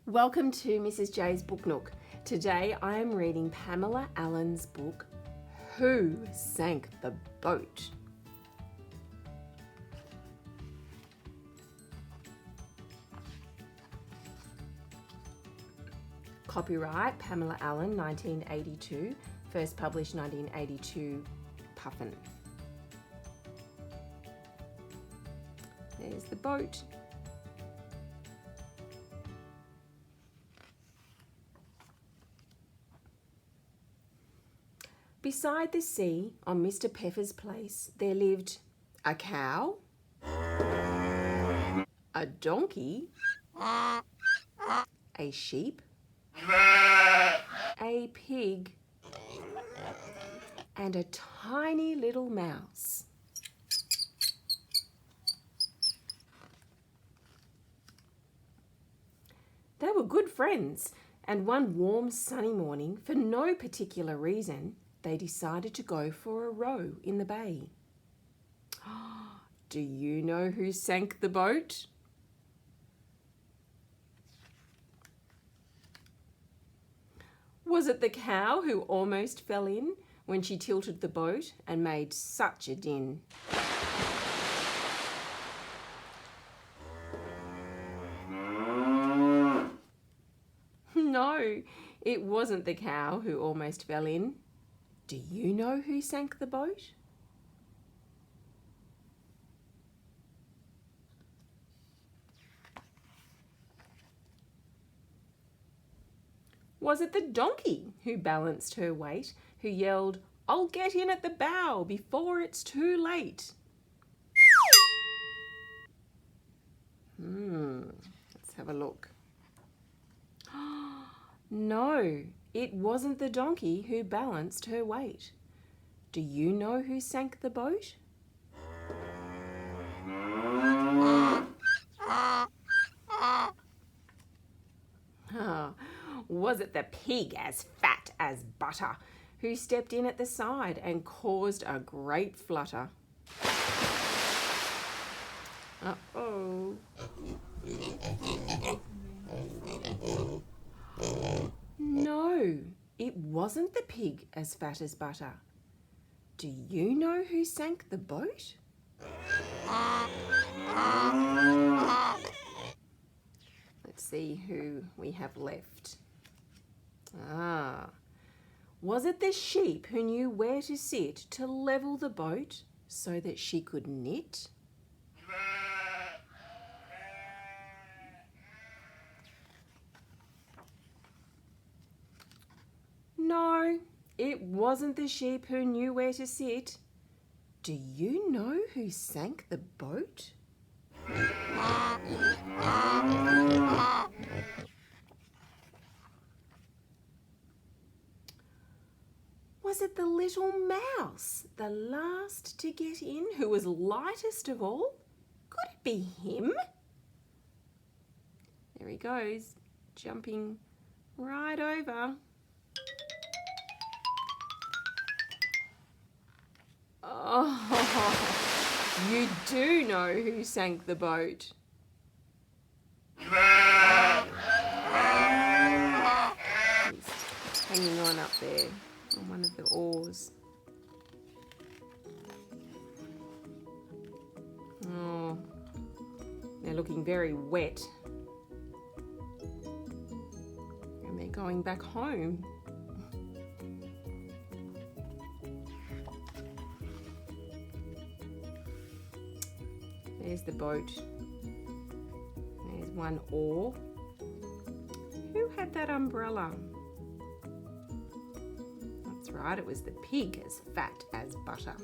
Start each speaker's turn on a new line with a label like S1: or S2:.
S1: Welcome to Mrs. J's Book Nook. Today I am reading Pamela Allen's book, Who Sank the Boat? Copyright Pamela Allen, 1982, first published 1982, Puffin. There's the boat. Beside the sea, on Mr. Peffer's place, there lived a cow, a donkey, a sheep, a pig, and a tiny little mouse. They were good friends, and one warm sunny morning, for no particular reason, they decided to go for a row in the bay. Do you know who sank the boat? Was it the cow who almost fell in when she tilted the boat and made such a din? No, it wasn't the cow who almost fell in. Do you know who sank the boat? Was it the donkey who balanced her weight, who yelled, "I'll get in at the bow before it's too late"? Let's have a look. No, it wasn't the donkey who balanced her weight. Do you know who sank the boat? Was it the pig as fat as butter who stepped in at the side and caused a great flutter? Uh-oh. No, it wasn't the pig as fat as butter. Do you know who sank the boat? Let's see who we have left. Was it the sheep who knew where to sit to level the boat so that she could knit? No, it wasn't the sheep who knew where to sit. Do you know who sank the boat? Was it the little mouse, the last to get in, who was lightest of all? Could it be him? There he goes, jumping right over. Oh, you do know who sank the boat. He's hanging on up there on one of the oars. Oh, they're looking very wet. And they're going back home. There's the boat. There's one oar. Who had that umbrella? That's right, it was the pig as fat as butter.